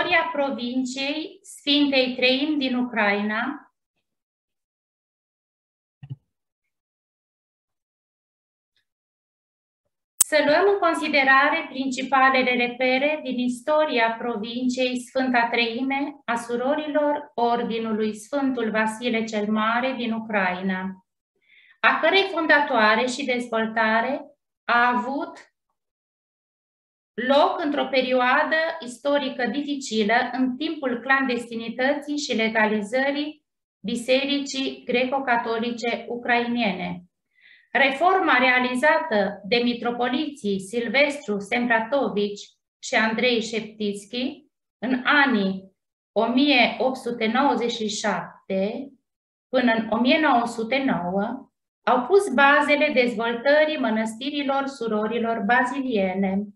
istoria provinciei Sfintei Treimi din Ucraina, să luăm în considerare principalele repere din istoria provinciei Sfânta Treime a surorilor Ordinului Sfântul Vasile cel Mare din Ucraina, a cărei fondatoare și dezvoltare a avut loc într-o perioadă istorică dificilă, în timpul clandestinității și legalizării Bisericii Greco-Catolice Ucrainene. Reforma realizată de mitropoliții Silvestru Sempratovici și Andrei Șeptitski în anii 1897 până în 1909 au pus bazele dezvoltării mănăstirilor surorilor baziliene.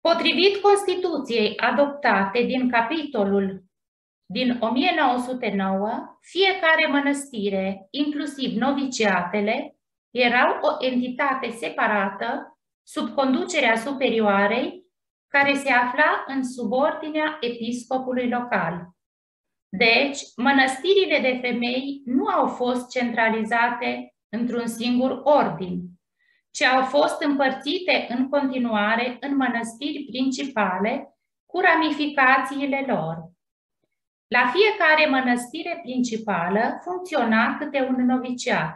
Potrivit Constituției adoptate din capitolul din 1909, fiecare mănăstire, inclusiv noviciatele, erau o entitate separată sub conducerea superioarei, care se afla în subordinea episcopului local. Deci, mănăstirile de femei nu au fost centralizate într-un singur ordin, ci au fost împărțite în continuare în mănăstiri principale cu ramificațiile lor. La fiecare mănăstire principală funcționa câte un noviciat.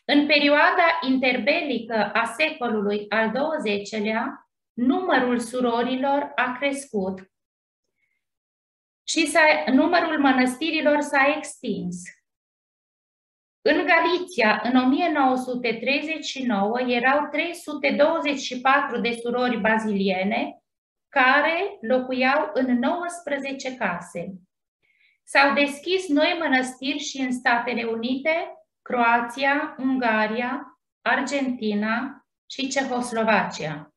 În perioada interbelică a secolului al XX-lea, numărul surorilor a crescut și numărul mănăstirilor s-a extins. În Galiția, în 1939, erau 324 de surori baziliene care locuiau în 19 case. S-au deschis noi mănăstiri și în Statele Unite, Croația, Ungaria, Argentina și Cehoslovacia.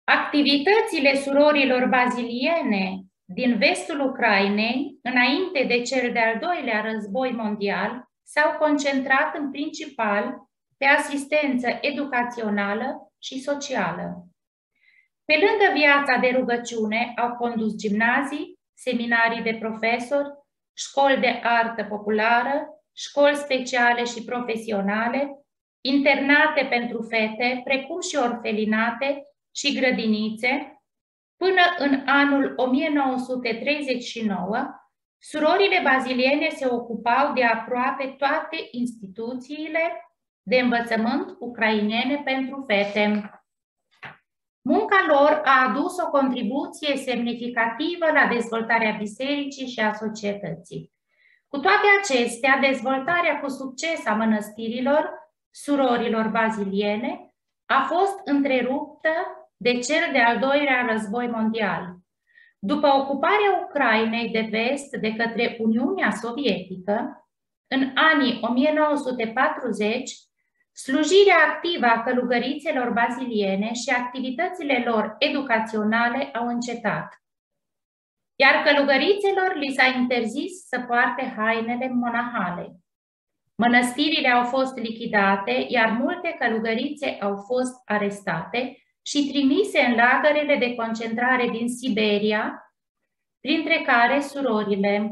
Activitățile surorilor baziliene din vestul Ucrainei, înainte de cel de-al doilea război mondial, s-au concentrat în principal pe asistență educațională și socială. Pe lângă viața de rugăciune, au condus gimnazii, seminarii de profesori, școli de artă populară, școli speciale și profesionale, internate pentru fete, precum și orfelinate și grădinițe. Până în anul 1939, surorile baziliene se ocupau de aproape toate instituțiile de învățământ ucrainene pentru fete. Munca lor a adus o contribuție semnificativă la dezvoltarea bisericii și a societății. Cu toate acestea, dezvoltarea cu succes a mănăstirilor surorilor baziliene a fost întreruptă de cel de-al doilea război mondial. După ocuparea Ucrainei de vest de către Uniunea Sovietică, în anii 1940, slujirea activă a călugărițelor baziliene și activitățile lor educaționale au încetat, iar călugărițelor li s-a interzis să poarte hainele monahale. Mănăstirile au fost lichidate, iar multe călugărițe au fost arestate și trimise în lagărele de concentrare din Siberia, printre care surorile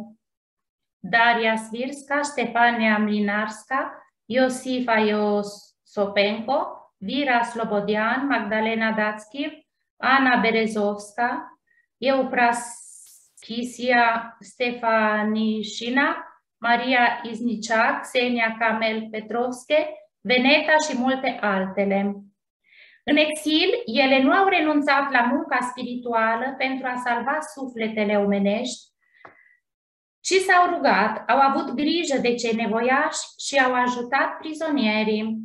Daria Svirska, Ștefania Mlinarska, Iosifa Iosopenko, Vira Slobodian, Magdalena Datschiv, Ana Berezovska, Eupraschisia Stefanishina, Maria Iznicea, Xenia Kamel-Petrovske, Veneta și multe altele. În exil, ele nu au renunțat la munca spirituală pentru a salva sufletele omenești, ci s-au rugat, au avut grijă de cei nevoiași și au ajutat prizonierii.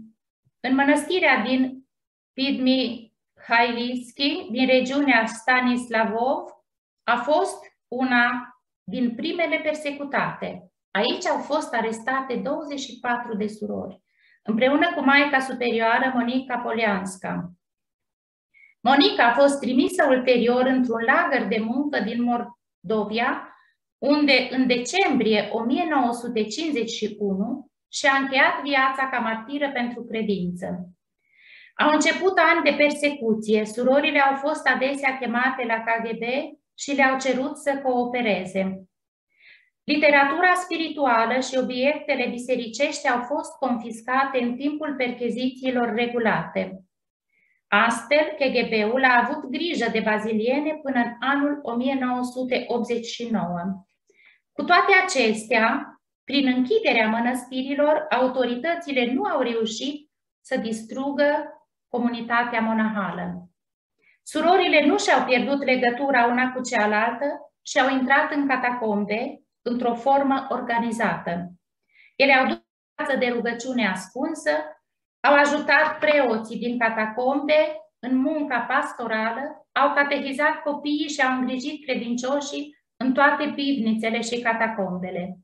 În mănăstirea din Pidmihailivski, din regiunea Stanislavov, a fost una din primele persecutate. Aici au fost arestate 24 de surori, împreună cu maica superioară Monica Polianska. Monica a fost trimisă ulterior într-un lagăr de muncă din Mordovia, unde în decembrie 1951 și-a încheiat viața ca martiră pentru credință. Au început ani de persecuție. Surorile au fost adesea chemate la KGB și le-au cerut să coopereze. Literatura spirituală și obiectele bisericești au fost confiscate în timpul perchezițiilor regulate. Astfel, KGB-ul a avut grijă de baziliene până în anul 1989. Cu toate acestea, prin închiderea mănăstirilor, autoritățile nu au reușit să distrugă comunitatea monahală. Surorile nu și-au pierdut legătura una cu cealaltă și au intrat în catacombe într-o formă organizată. Ele au dus viață de rugăciune ascunsă, au ajutat preoții din catacombe în munca pastorală, au catehizat copiii și au îngrijit credincioșii în toate pivnițele și catacombele.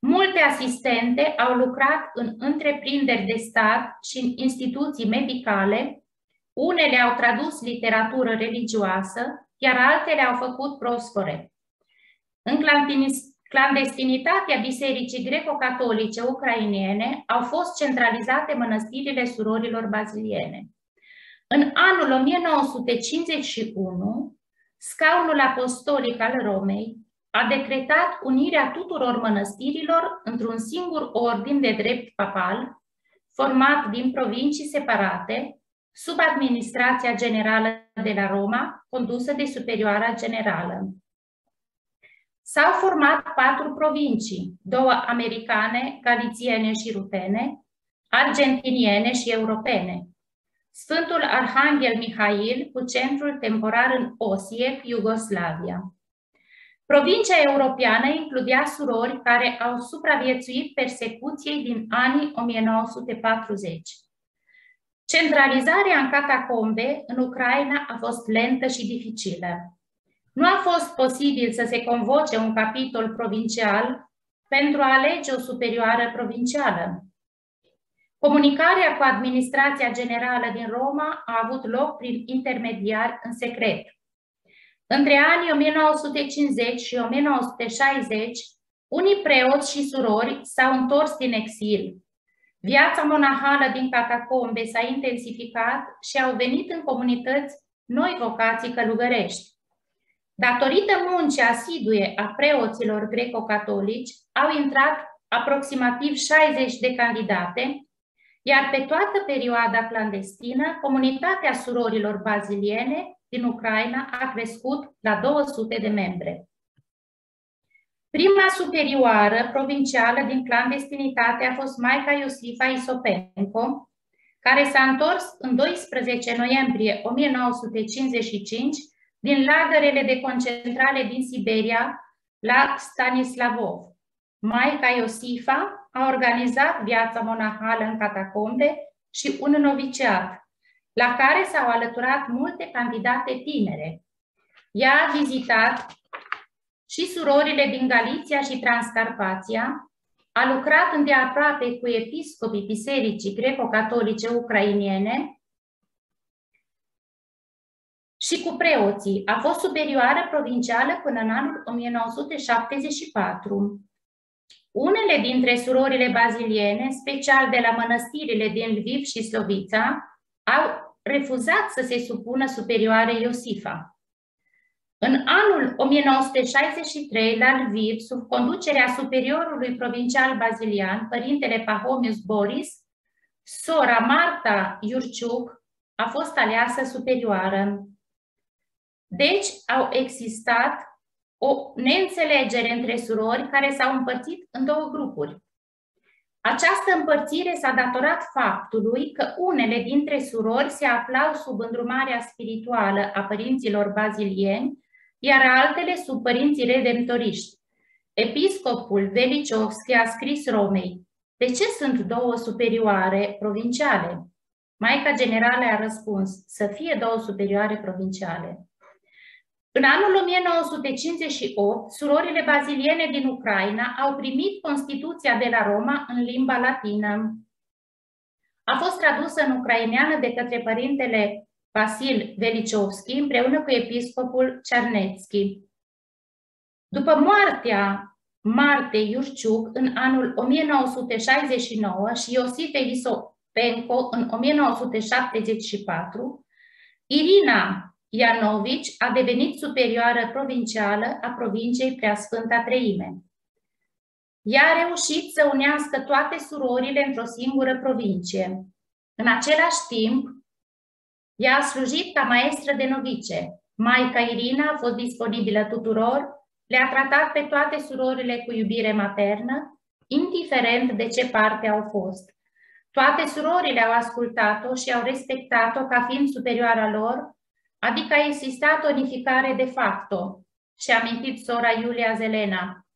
Multe asistente au lucrat în întreprinderi de stat și în instituții medicale, unele au tradus literatură religioasă, iar altele au făcut prosfore. În clandestinitatea Bisericii Greco-Catolice ucrainene au fost centralizate mănăstirile surorilor baziliene. În anul 1951, Scaunul Apostolic al Romei a decretat unirea tuturor mănăstirilor într-un singur ordin de drept papal, format din provincii separate, sub administrația generală de la Roma, condusă de Superioara Generală. S-au format 4 provincii, 2 americane, galițiene și rutene, argentiniene și europene. Sfântul Arhanghel Mihail, cu centrul temporar în Osijek, Iugoslavia. Provincia europeană includea surori care au supraviețuit persecuției din anii 1940. Centralizarea în catacombe în Ucraina a fost lentă și dificilă. Nu a fost posibil să se convoce un capitol provincial pentru a alege o superioară provincială. Comunicarea cu administrația generală din Roma a avut loc prin intermediari în secret. Între anii 1950 și 1960, unii preoți și surori s-au întors din exil. Viața monahală din catacombe s-a intensificat și au venit în comunități noi vocații călugărești. Datorită muncii asidue a preoților greco-catolici, au intrat aproximativ 60 de candidate, iar pe toată perioada clandestină, comunitatea surorilor baziliene din Ucraina a crescut la 200 de membre. Prima superioară provincială din clandestinitate a fost Maica Iosifa Isopenko, care s-a întors în 12 noiembrie 1955 din lagărele de concentrare din Siberia la Stanislavov. Maica Iosifa a organizat viața monahală în catacombe și un noviciat, la care s-au alăturat multe candidate tinere. Ea a vizitat și surorile din Galiția și Transcarpația, a lucrat îndeaproape cu episcopii Bisericii Greco-Catolice ucrainene și cu preoții. A fost superioară provincială până în anul 1974. Unele dintre surorile baziliene, în special de la mănăstirile din Lviv și Slovița, au refuzat să se supună superioarei Iosifa. În anul 1963, la Lviv, sub conducerea superiorului provincial bazilian, părintele Pahomius Boris, sora Marta Iurciuc a fost aleasă superioară. Deci au existat o neînțelegere între surori care s-au împărțit în 2 grupuri. Această împărțire s-a datorat faptului că unele dintre surori se aflau sub îndrumarea spirituală a părinților bazilieni, iar altele sub părinții redemptoriști. Episcopul Veliciovski a scris Romei: "De ce sunt 2 superioare provinciale?" Maica Generală a răspuns: "Să fie 2 superioare provinciale." În anul 1958, surorile baziliene din Ucraina au primit Constituția de la Roma în limba latină. A fost tradusă în ucraineană de către părintele Vasil Veliciovski împreună cu episcopul Cernetski. După moartea Martei Iurciuc în anul 1969 și Iosifei Penco în 1974, Irina Ianovici a devenit superioară provincială a provinciei Preasfânta Treime. Ea a reușit să unească toate surorile într-o singură provincie. În același timp, ea a slujit ca maestră de novice. Maica Irina a fost disponibilă tuturor, le-a tratat pe toate surorile cu iubire maternă, indiferent de ce parte au fost. Toate surorile au ascultat-o și au respectat-o ca fiind superioara lor, adică a existat o unificare de facto, și-a amintit sora Iulia Zelena.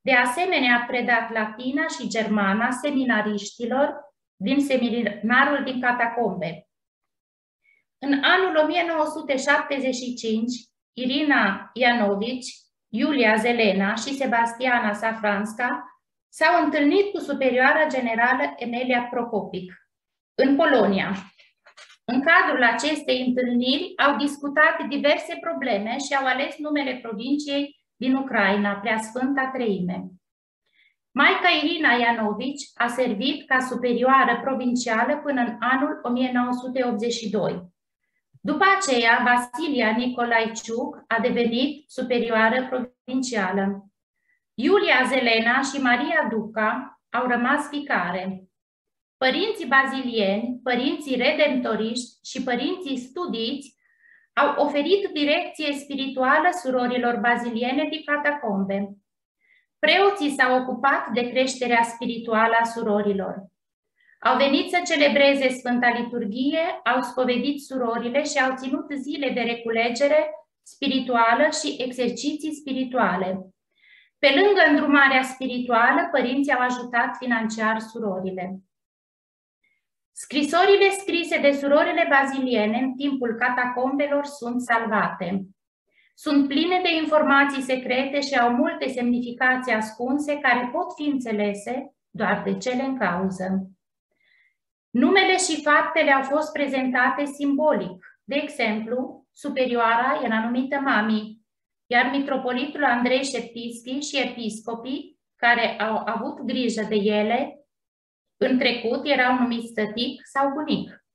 De asemenea, a predat latina și germana seminariștilor din seminarul din Catacombe. În anul 1975, Irina Ianovici, Iulia Zelena și Sebastiana Safranska s-au întâlnit cu superioara generală Emilia Procopic în Polonia. În cadrul acestei întâlniri au discutat diverse probleme și au ales numele provinciei din Ucraina, Preasfânta Treime. Maica Irina Ianovici a servit ca superioară provincială până în anul 1982. După aceea, Vasilia Nicolaiciuc a devenit superioară provincială. Iulia Zelena și Maria Duca au rămas vicare. Părinții bazilieni, părinții redemptoriști și părinții studiți au oferit direcție spirituală surorilor baziliene din Catacombe. Preoții s-au ocupat de creșterea spirituală a surorilor. Au venit să celebreze Sfânta Liturghie, au spovedit surorile și au ținut zile de reculegere spirituală și exerciții spirituale. Pe lângă îndrumarea spirituală, părinții au ajutat financiar surorile. Scrisorile scrise de surorile baziliene în timpul catacombelor sunt salvate. Sunt pline de informații secrete și au multe semnificații ascunse care pot fi înțelese doar de cele în cauză. Numele și faptele au fost prezentate simbolic. De exemplu, superioara era numită Mami, iar mitropolitul Andrei Șeptischi și episcopii care au avut grijă de ele în trecut erau numiți tătic sau bunic.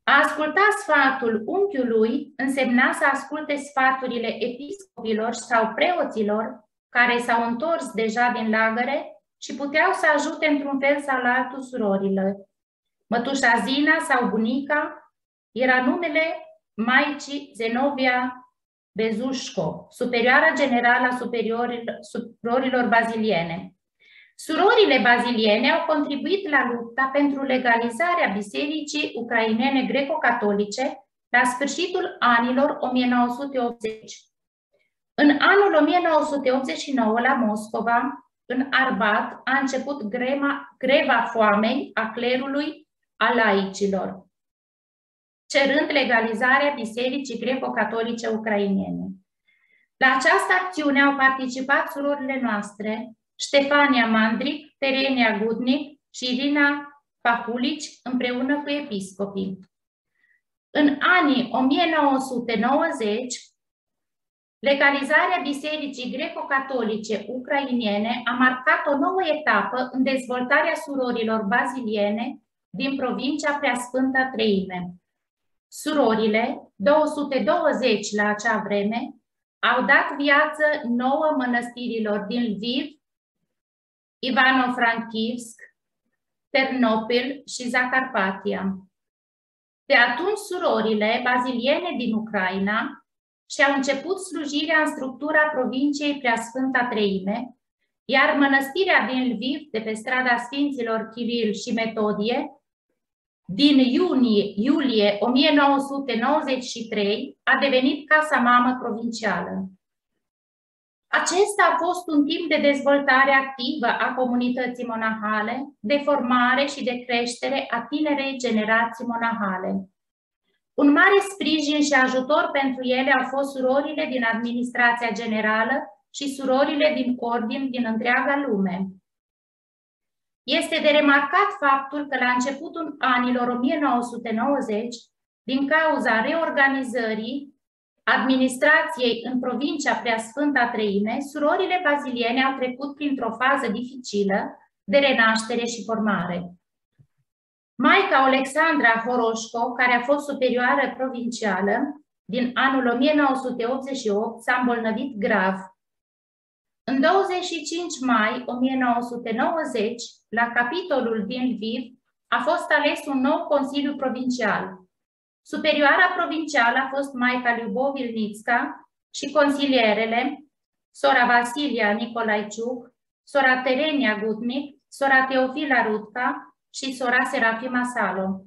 A asculta sfatul unchiului însemna să asculte sfaturile episcopilor sau preoților care s-au întors deja din lagăre și puteau să ajute într-un fel sau altul surorile. Mătușa Zina sau bunica era numele maicii Zenovia Bezușco, superioara generală a surorilor baziliene. Surorile baziliene au contribuit la lupta pentru legalizarea bisericii ucrainene greco-catolice la sfârșitul anilor 1980. În anul 1989, la Moscova, în Arbat, a început greva foamei a clerului a laicilor, cerând legalizarea bisericii greco-catolice ucrainene. La această acțiune au participat surorile noastre, Ștefania Mandric, Terenia Gudnic și Irina Pahulici, împreună cu episcopii. În anii 1990, legalizarea bisericii greco-catolice ucrainene a marcat o nouă etapă în dezvoltarea surorilor baziliene din provincia Preasfânta Treime. Surorile, 220 la acea vreme, au dat viață 9 mănăstirilor din Lviv, Ivano-Frankivsk, Ternopil și Zacarpatia. De atunci, surorile baziliene din Ucraina și-au început slujirea în structura provinciei Preasfânta Treime, iar mănăstirea din Lviv, de pe strada Sfinților Chiril și Metodie, din iulie 1993, a devenit casa mamă provincială. Acesta a fost un timp de dezvoltare activă a comunității monahale, de formare și de creștere a tinerei generații monahale. Un mare sprijin și ajutor pentru ele au fost surorile din administrația generală și surorile din ordin din întreaga lume. Este de remarcat faptul că la începutul anilor 1990, din cauza reorganizării administrației în provincia Preasfânta Treime, surorile baziliene au trecut printr-o fază dificilă de renaștere și formare. Maica Alexandra Horoșco, care a fost superioară provincială, din anul 1988 s-a îmbolnăvit grav. În 25 mai 1990, la capitolul din Lviv, a fost ales un nou Consiliu Provincial. Superioara provincială a fost Maica Lyubov Ilnițca și consilierele sora Vasilia Nicolaiciuc, sora Terenia Gutnic, sora Teofila Rutca și sora Serafima Salo.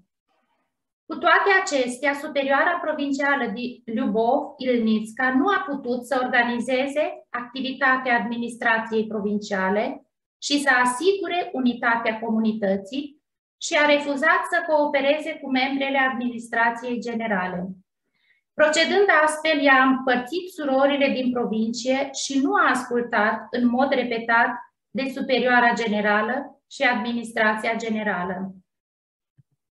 Cu toate acestea, superioara provincială Lyubov Ilnițca nu a putut să organizeze activitatea administrației provinciale și să asigure unitatea comunității și a refuzat să coopereze cu membrele administrației generale. Procedând astfel, ea a împărțit surorile din provincie și nu a ascultat în mod repetat de superioara generală și administrația generală.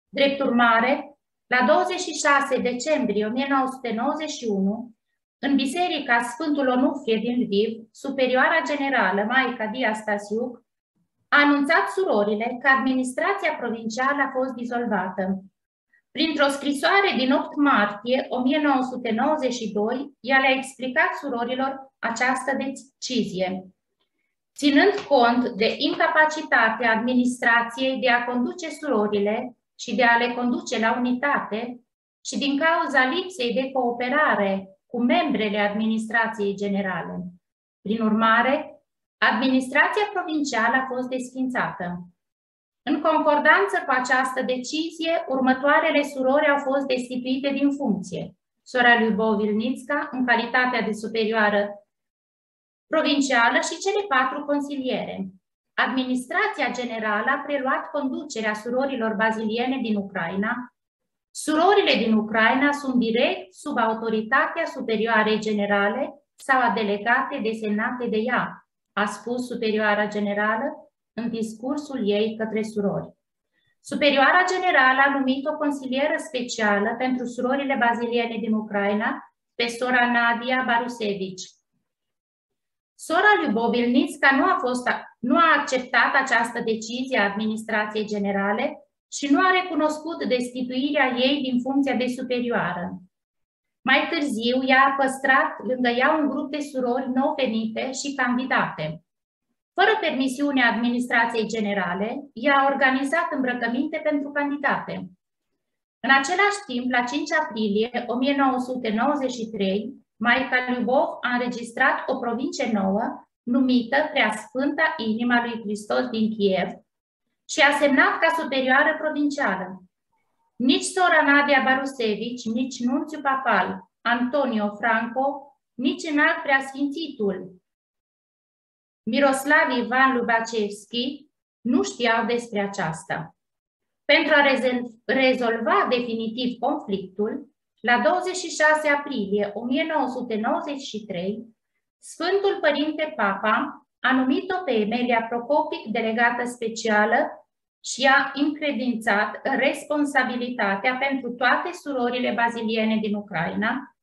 Drept urmare, la 26 decembrie 1991, în Biserica Sfântul Onufrie din Lviv, superioara generală Maica Dia Stasiuc a anunțat surorile că administrația provincială a fost dizolvată. Printr-o scrisoare din 8 martie 1992, ea le-a explicat surorilor această decizie. Ținând cont de incapacitatea administrației de a conduce surorile și de a le conduce la unitate și din cauza lipsei de cooperare cu membrele administrației generale. Prin urmare, administrația provincială a fost desființată. În concordanță cu această decizie, următoarele surori au fost destituite din funcție. Sora Lyubov Ilnițca, în calitatea de superioară provincială, și cele 4 consiliere. Administrația generală a preluat conducerea surorilor baziliene din Ucraina. Surorile din Ucraina sunt direct sub autoritatea superioarei generale sau a delegate desemnate de ea, a spus superioara generală în discursul ei către surori. Superioara generală a numit o consilieră specială pentru surorile baziliene din Ucraina, pe sora Nadia Barusevici. Sora Lyubov Ilnițca nu a acceptat această decizie a administrației generale și nu a recunoscut destituirea ei din funcția de superioară. Mai târziu, ea a păstrat lângă ea un grup de surori nou venite și candidate. Fără permisiunea administrației generale, ea a organizat îmbrăcăminte pentru candidate. În același timp, la 5 aprilie 1993, Maica Lyubov a înregistrat o provincie nouă, numită Preasfânta Inima lui Hristos din Kiev, și a semnat ca superioară provincială. Nici sora Nadia Barusevici, nici nunțiu papal Antonio Franco, nici înalt preasfințitul Miroslav Ivan Lubacevski nu știau despre aceasta. Pentru a rezolva definitiv conflictul, la 26 aprilie 1993, Sfântul Părinte Papa a numit-o pe Emilia Procopic delegată specială și a încredințat responsabilitatea pentru toate surorile baziliene din Ucraina,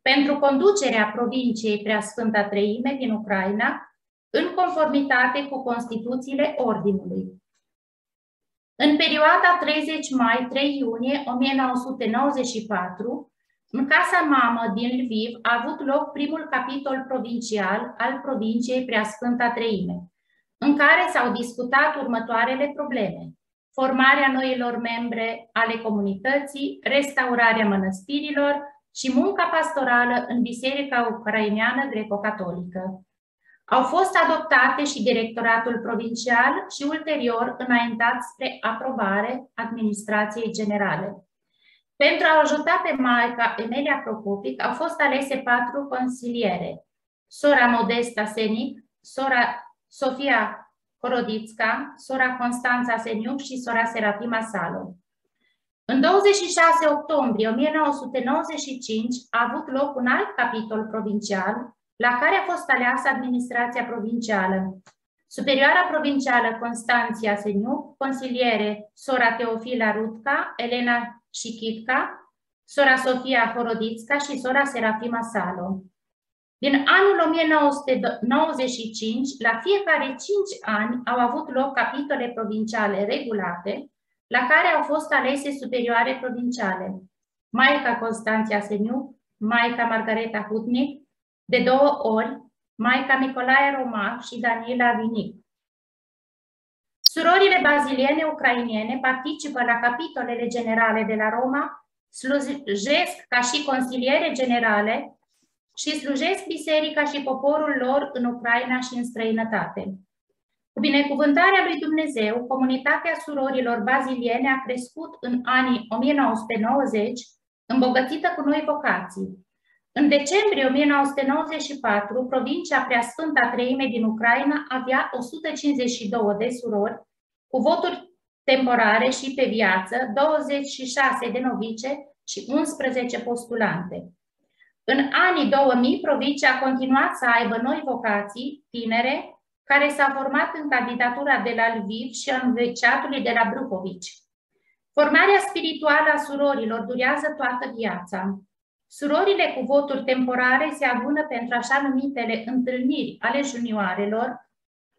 pentru conducerea provinciei Preasfânta Treime din Ucraina, în conformitate cu Constituțiile Ordinului. În perioada 30 mai-3 iunie 1994, în Casa Mamă din Lviv a avut loc primul capitol provincial al provinciei Preasfânta Treime, în care s-au discutat următoarele probleme: formarea noilor membre ale comunității, restaurarea mănăstirilor și munca pastorală în Biserica Ucraineană Greco-Catolică. Au fost adoptate și directoratul provincial și ulterior înaintat spre aprobare administrației generale. Pentru a ajuta pe Maica Emilia Procopic au fost alese 4 consiliere: sora Modesta Senic, sora Sofia Horodițca, sora Constanța Seniuc și sora Serafima Salo. În 26 octombrie 1995 a avut loc un alt capitol provincial, la care a fost aleasă administrația provincială. Superioara provincială Constanția Seniuc, consiliere sora Teofila Rutca, Elena Șichitca, sora Sofia Horodițca și sora Serafima Salo. Din anul 1995, la fiecare 5 ani au avut loc capitole provinciale regulate, la care au fost alese superioare provinciale: Maica Constanția Seniu, Maica Margareta Hutnic, de 2 ori, Maica Nicolae Romac și Daniela Vinic. Surorile baziliene ucrainene participă la capitolele generale de la Roma, slujesc ca și consiliere generale și slujesc biserica și poporul lor în Ucraina și în străinătate. Cu binecuvântarea lui Dumnezeu, comunitatea surorilor baziliene a crescut în anii 1990, îmbogățită cu noi vocații. În decembrie 1994, provincia Preasfânta Treime din Ucraina avea 152 de surori, cu voturi temporare și pe viață, 26 de novice și 11 postulante. În anii 2000, provincia a continuat să aibă noi vocații tinere, care s-au format în candidatura de la Lviv și în noviciatului de la Bruhovici. Formarea spirituală a surorilor durează toată viața. Surorile cu voturi temporare se adună pentru așa numitele întâlniri ale junioarelor,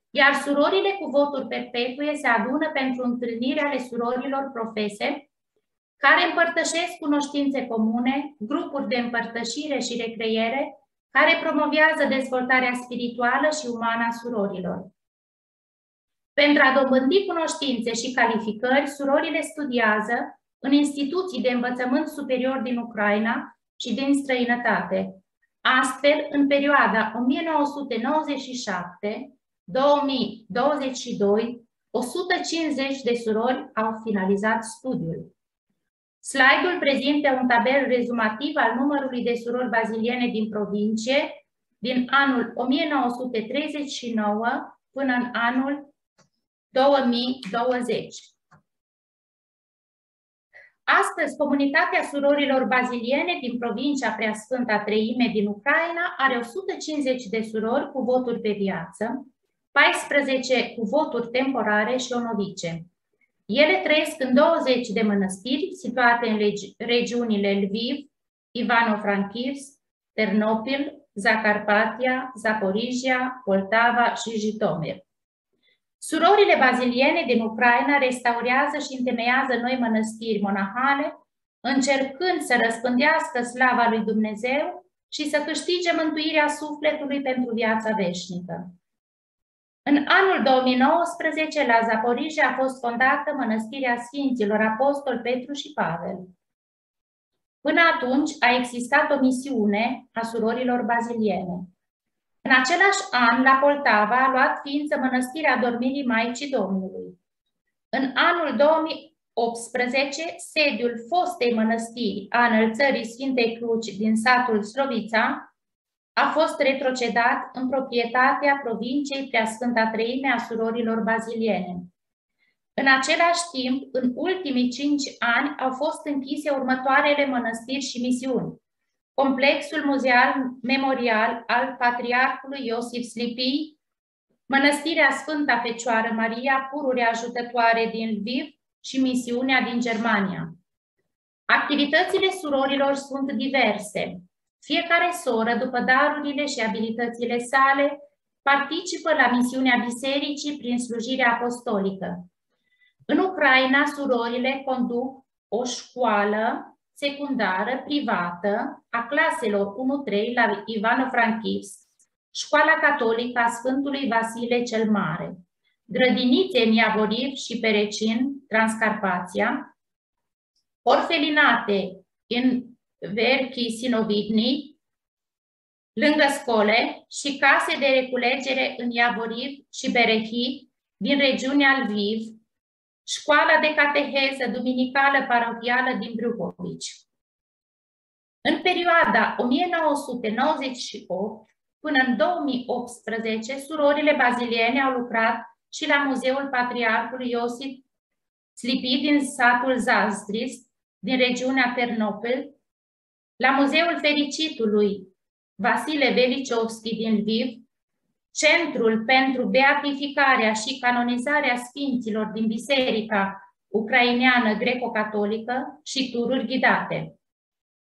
iar surorile cu voturi perpetue se adună pentru întâlniri ale surorilor profese, care împărtășesc cunoștințe comune, grupuri de împărtășire și recreere, care promovează dezvoltarea spirituală și umană a surorilor. Pentru a dobândi cunoștințe și calificări, surorile studiază în instituții de învățământ superior din Ucraina și din străinătate. Astfel, în perioada 1997-2022, 150 de surori au finalizat studiul. Slide-ul prezintă un tabel rezumativ al numărului de surori baziliene din provincie din anul 1939 până în anul 2020. Astăzi, comunitatea surorilor baziliene din provincia Preasfânta Treime din Ucraina are 150 de surori cu voturi pe viață, 14 cu voturi temporare și o novice. Ele trăiesc în 20 de mănăstiri situate în regiunile Lviv, Ivano-Frankivsk, Ternopil, Zacarpatia, Zaporizhia, Poltava și Jitomir. Surorile baziliene din Ucraina restaurează și întemeiază noi mănăstiri monahale, încercând să răspândească slava lui Dumnezeu și să câștige mântuirea sufletului pentru viața veșnică. În anul 2019, la Zaporizhia a fost fondată Mănăstirea Sfinților Apostol Petru și Pavel. Până atunci a existat o misiune a surorilor baziliene. În același an, la Poltava a luat ființă Mănăstirea Dormirii Maicii Domnului. În anul 2018, sediul fostei mănăstiri a Înălțării Sfintei Cruci din satul Slovița a fost retrocedat în proprietatea provinciei Preasfânta Treime a surorilor baziliene. În același timp, în ultimii 5 ani au fost închise următoarele mănăstiri și misiuni: Complexul Muzeal Memorial al Patriarhului Iosif Slipii, Mănăstirea Sfânta Fecioară Maria, Pururea Ajutătoare din Lviv și misiunea din Germania. Activitățile surorilor sunt diverse. Fiecare soră, după darurile și abilitățile sale, participă la misiunea bisericii prin slujirea apostolică. În Ucraina, surorile conduc o școală secundară privată a claselor 1-3 la Ivano-Frankivsk, școala catolică a Sfântului Vasile cel Mare, grădinițe în Iavoriv și Perecin, Transcarpația, orfelinate în Verchi Sinovidni, lângă școle, și case de reculegere în Iavoriv și Berehi, din regiunea Lviv, școala de cateheză duminicală parohială din Bruhovici. În perioada 1998 până în 2018, surorile baziliene au lucrat și la Muzeul Patriarhului Iosif Slipii din satul Zastris, din regiunea Ternopil, la Muzeul Fericitului Vasile Veliciovski din Lviv, Centrul pentru Beatificarea și Canonizarea Sfinților din Biserica Ucraineană Greco-Catolică și tururi ghidate.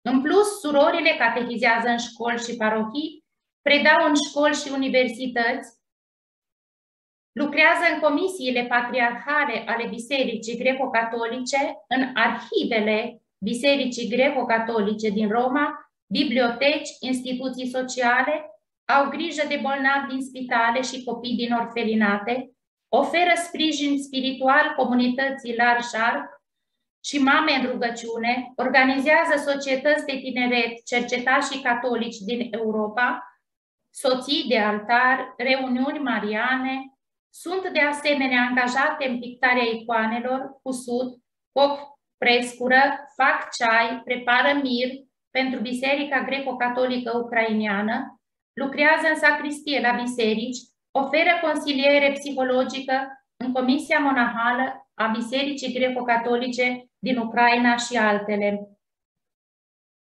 În plus, surorile catehizează în școli și parohii, predau în școli și universități Lucrează în comisiile patriarhale ale Bisericii Greco-Catolice, în arhivele Bisericii Greco-Catolice din Roma, biblioteci, instituții sociale, au grijă de bolnavi din spitale și copii din orfelinate, oferă sprijin spiritual comunității Larșar și mame în rugăciune, organizează societăți de tineret, cercetașii catolici din Europa, soții de altar, reuniuni mariane. Sunt de asemenea angajate în pictarea icoanelor, cusut, foc prescură, fac ceai, prepară mir pentru Biserica Greco-Catolică Ucraineană, lucrează în sacristie la biserici, oferă consiliere psihologică în Comisia Monahală a Bisericii Greco-Catolice din Ucraina și altele.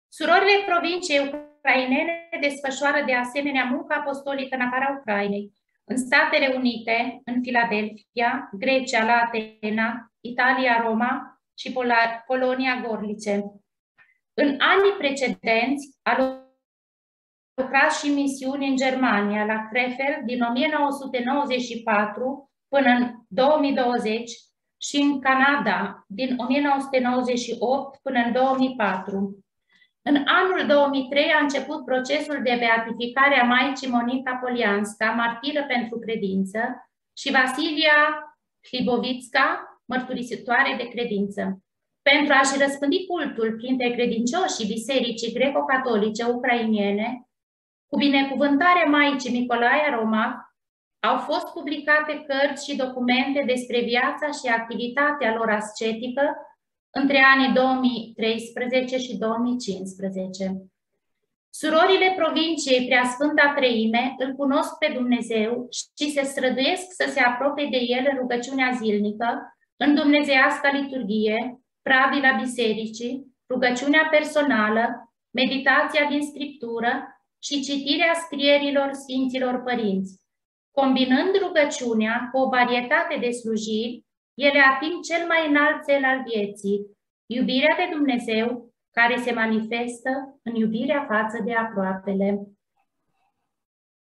Surorile provinciei ucrainene desfășoară de asemenea muncă apostolică în afara Ucrainei, în Statele Unite, în Filadelfia, Grecia, la Atena, Italia, Roma și Polonia, Gorlice. În anii precedenți a lucrat și misiuni în Germania, la Krefeld, din 1994 până în 2020 și în Canada, din 1998 până în 2004. În anul 2003 a început procesul de beatificare a Maicii Monica Polianska, martiră pentru credință, și Vasilia Hlibovitska, mărturisitoare de credință. Pentru a-și răspândi cultul printre credincioșii Bisericii Greco-Catolice ucrainene, cu binecuvântarea Maicii Nicolaia Romac, au fost publicate cărți și documente despre viața și activitatea lor ascetică între anii 2013 și 2015. Surorile provinciei Preasfânta Treime îl cunosc pe Dumnezeu și se străduiesc să se apropie de El în rugăciunea zilnică, în dumnezeiasca liturghie, pravila bisericii, rugăciunea personală, meditația din Scriptură și citirea scrierilor Sfinților Părinți. Combinând rugăciunea cu o varietate de slujiri, ele ating cel mai înalt cel al vieții, iubirea de Dumnezeu, care se manifestă în iubirea față de aproapele.